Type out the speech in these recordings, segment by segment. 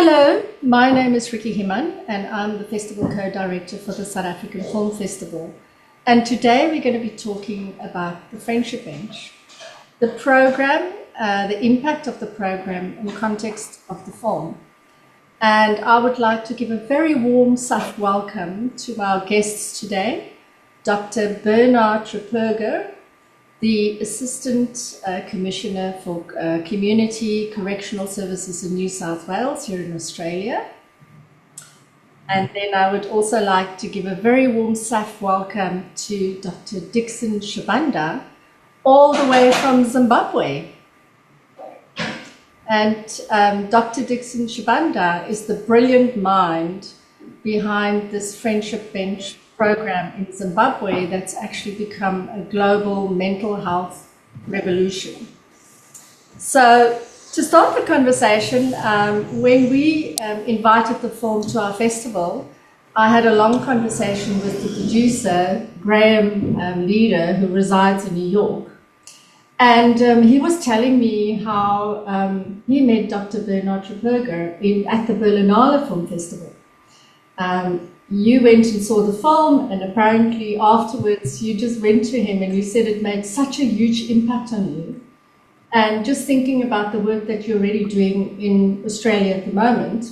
Hello, my name is Ricky Himan and I'm the Festival Co-Director for the South African Film Festival. And today we're going to be talking about the Friendship Bench, the program, the impact of the program in context of the film. And I would like to give a very warm, soft welcome to our guests today, Dr. Bernhard Ripperger, the Assistant Commissioner for Community Correctional Services in New South Wales here in Australia. And then I would also like to give a very warm, soft welcome to Dr. Dixon Chibanda, all the way from Zimbabwe. And Dr. Dixon Chibanda is the brilliant mind behind this Friendship Bench program in Zimbabwe that's actually become a global mental health revolution. So to start the conversation, when we invited the film to our festival, I had a long conversation with the producer, Graham Leader, who resides in New York. And he was telling me how he met Dr. Bernhard Ripperger at the Berlinale Film Festival. You went and saw the film, and apparently afterwards you just went to him and you said it made such a huge impact on you. And just thinking about the work that you're already doing in Australia at the moment.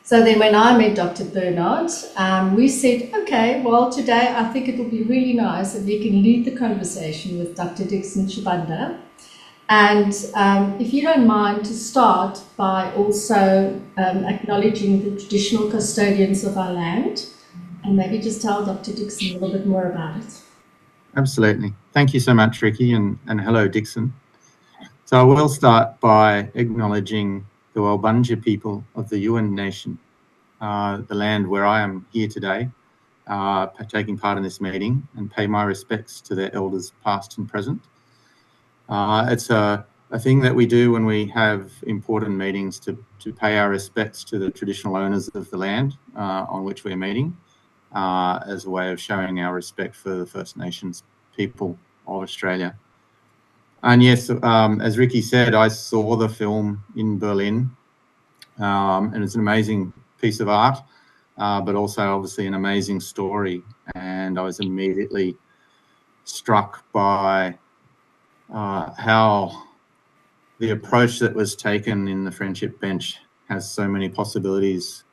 So then when I met Dr. Bernhard, we said, okay, well, today I think it will be really nice if we can lead the conversation with Dr. Dixon Chibanda. And if you don't mind, to start by also acknowledging the traditional custodians of our land, and maybe just tell Dr. Dixon a little bit more about it. Absolutely. Thank you so much, Ricky, and hello, Dixon. So I will start by acknowledging the Walbunja people of the Yuin Nation, the land where I am here today, taking part in this meeting, and pay my respects to their elders past and present. It's a thing that we do when we have important meetings to pay our respects to the traditional owners of the land on which we're meeting, as a way of showing our respect for the First Nations people of Australia. And yes, as Ricky said, I saw the film in Berlin, and it's an amazing piece of art, but also obviously an amazing story. And I was immediately struck by how the approach that was taken in the Friendship Bench has so many possibilities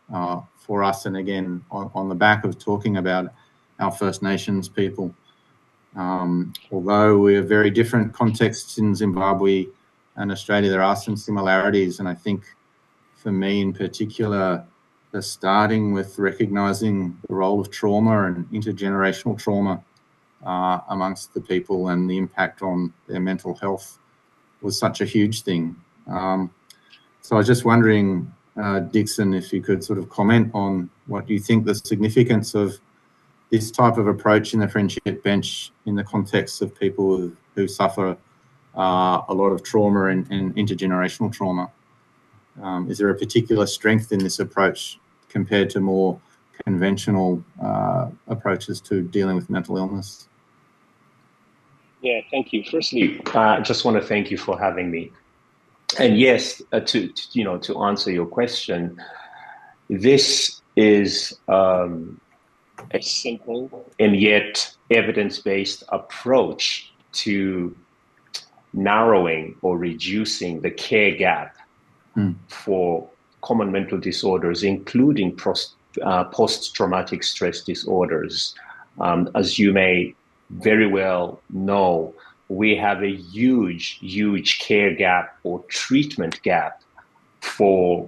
for us. And again, on the back of talking about our First Nations people, although we're very different contexts in Zimbabwe and Australia, there are some similarities. And I think for me in particular, starting with recognising the role of trauma and intergenerational trauma amongst the people and the impact on their mental health was such a huge thing. So I was just wondering, Dixon, if you could sort of comment on what you think the significance of this type of approach in the Friendship Bench in the context of people who suffer a lot of trauma and intergenerational trauma. Is there a particular strength in this approach compared to more conventional approaches to dealing with mental illness? Yeah, thank you. Firstly, I just want to thank you for having me. And yes, to answer your question, this is a simple and yet evidence-based approach to narrowing or reducing the care gap for common mental disorders, including post-traumatic stress disorders. As you may very well know, we have a huge care gap or treatment gap for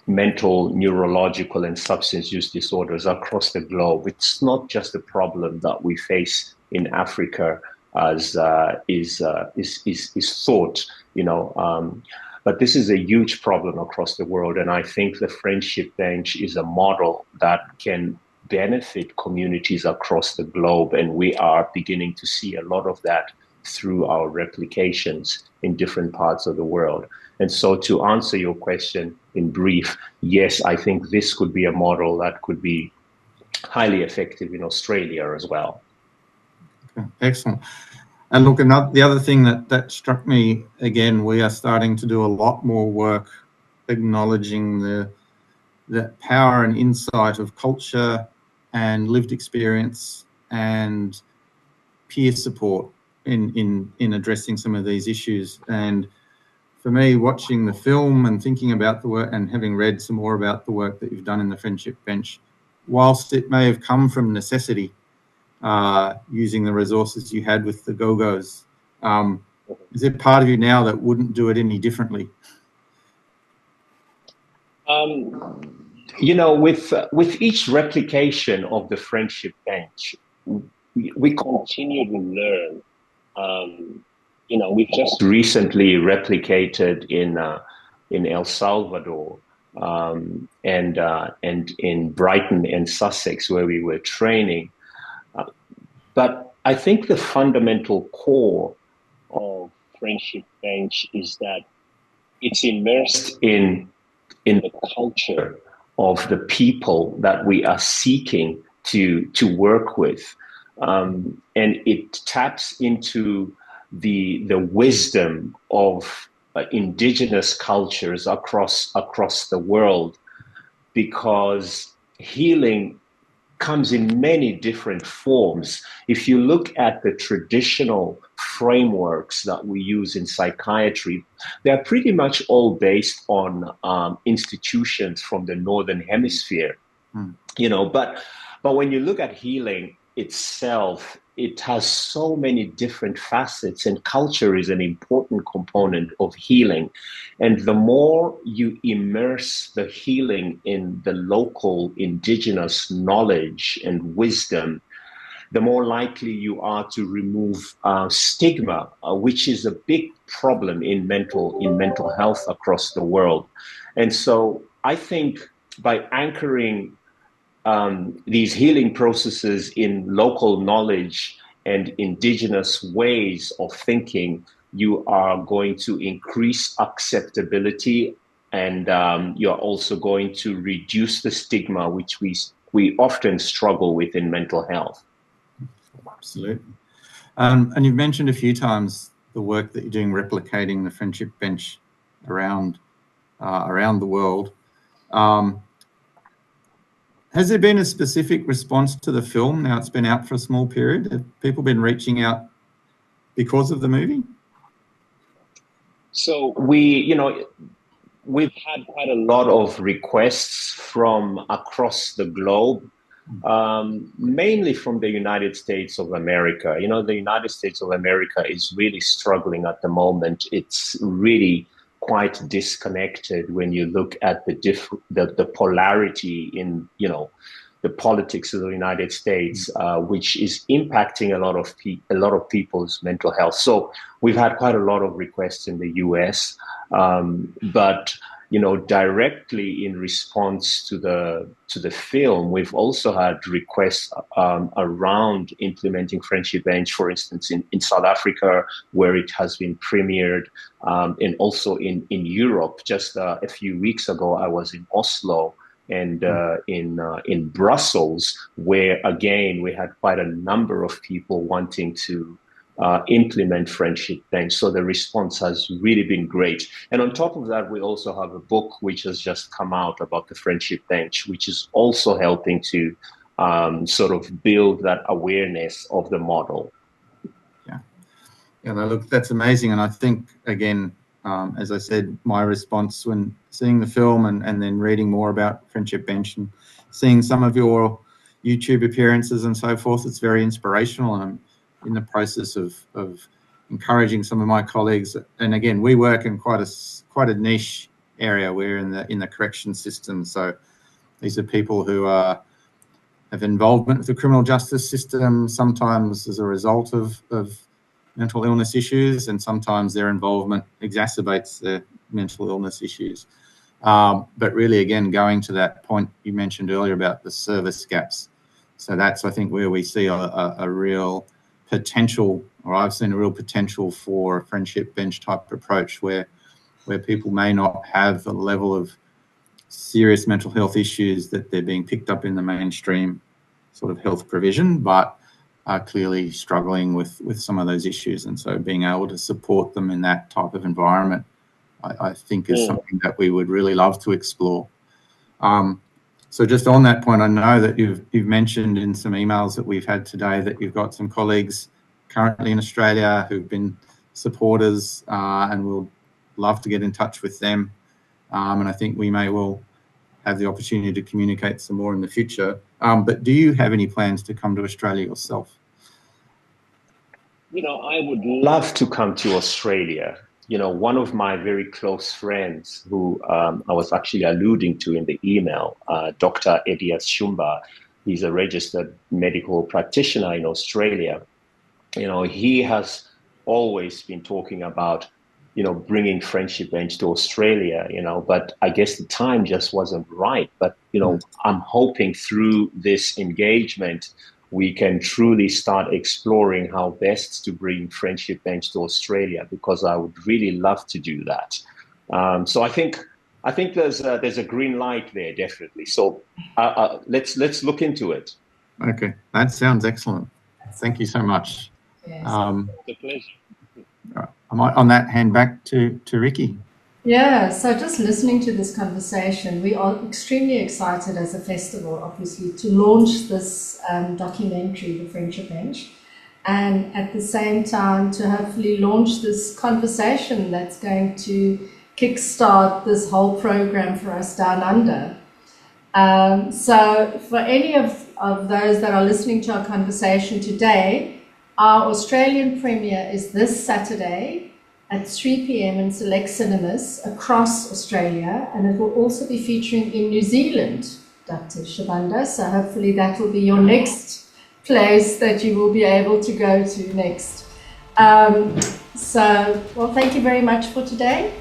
mental, neurological, and substance use disorders across the globe. It's not just a problem that we face in Africa, as is thought, but this is a huge problem across the world. And I think the Friendship Bench is a model that can benefit communities across the globe, and we are beginning to see a lot of that through our replications in different parts of the world. And so to answer your question in brief, yes, I think this could be a model that could be highly effective in Australia as well. Okay, excellent. And look, the other thing that struck me, again, we are starting to do a lot more work acknowledging the power and insight of culture and lived experience and peer support in addressing some of these issues. And for me, watching the film and thinking about the work and having read some more about the work that you've done in the Friendship Bench, whilst it may have come from necessity, using the resources you had with the Go-Go's, is there part of you now that wouldn't do it any differently? You know, with each replication of the Friendship Bench, we continue to learn. You know, we've just recently replicated in El Salvador, and in Brighton and Sussex, where we were training. But I think the fundamental core of Friendship Bench is that it's immersed in the culture of the people that we are seeking to work with, and it taps into the wisdom of indigenous cultures across the world, because healing comes in many different forms. If you look at the traditional frameworks that we use in psychiatry, they're pretty much all based on institutions from the Northern Hemisphere. You know, but when you look at healing itself, it has so many different facets, and culture is an important component of healing. And the more you immerse the healing in the local indigenous knowledge and wisdom, the more likely you are to remove stigma, which is a big problem in mental health across the world. And so I think by anchoring these healing processes in local knowledge and indigenous ways of thinking, you are going to increase acceptability, and you're also going to reduce the stigma which we often struggle with in mental health. Absolutely. And you've mentioned a few times the work that you're doing replicating the Friendship Bench around the world. Has there been a specific response to the film? Now it's been out for a small period. Have people been reaching out because of the movie? So we've had quite a lot of requests from across the globe, mainly from the United States of America. You know, the United States of America is really struggling at the moment. It's really quite disconnected when you look at the polarity in, you know, the politics of the United States, which is impacting a lot of people's mental health. So we've had quite a lot of requests in the US, but you know, directly in response to the film, we've also had requests around implementing Friendship Bench, for instance, in South Africa, where it has been premiered, and also in Europe. Just a few weeks ago, I was in Oslo and in Brussels, where again we had quite a number of people wanting to implement Friendship Bench. So the response has really been great. And on top of that, we also have a book which has just come out about the Friendship Bench, which is also helping to sort of build that awareness of the model. Yeah, look, that's amazing. And I think, again, as I said, my response when seeing the film and then reading more about Friendship Bench and seeing some of your YouTube appearances and so forth, it's very inspirational. And I'm in the process of encouraging some of my colleagues. And again, we work in quite a niche area. We're in the correction system. So these are people who have involvement with the criminal justice system, sometimes as a result of mental illness issues, and sometimes their involvement exacerbates their mental illness issues. But really, again, going to that point you mentioned earlier about the service gaps. So that's, I think, where we see a real potential, or I've seen a real potential for a Friendship Bench type approach where people may not have a level of serious mental health issues that they're being picked up in the mainstream sort of health provision, but are clearly struggling with some of those issues. And so being able to support them in that type of environment I think is something that we would really love to explore. So just on that point, I know that you've mentioned in some emails that we've had today that you've got some colleagues currently in Australia who've been supporters, and we'll love to get in touch with them. And I think we may well have the opportunity to communicate some more in the future. But do you have any plans to come to Australia yourself? I would love to come to Australia. One of my very close friends who I was actually alluding to in the email, Dr. Edias Shumba, he's a registered medical practitioner in Australia. He has always been talking about, bringing Friendship Bench to Australia, but I guess the time just wasn't right. But, I'm hoping through this engagement, we can truly start exploring how best to bring Friendship Bench to Australia, because I would really love to do that. So I think there's a green light there, definitely. So let's look into it. Okay, that sounds excellent. Thank you so much. Yes. It's a pleasure. I might on that hand back to Ricky. Yeah, so just listening to this conversation, we are extremely excited as a festival, obviously, to launch this documentary, The Friendship Bench, and at the same time to hopefully launch this conversation that's going to kickstart this whole program for us down under. So for any of those that are listening to our conversation today, our Australian premiere is this Saturday at 3 p.m. in select cinemas across Australia, and it will also be featuring in New Zealand, Dr. Chibanda. So hopefully that will be your next place that you will be able to go to next. Well, thank you very much for today,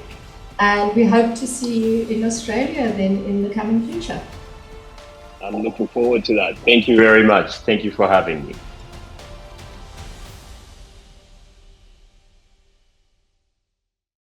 and we hope to see you in Australia then in the coming future. I'm looking forward to that. Thank you very much. Thank you for having me.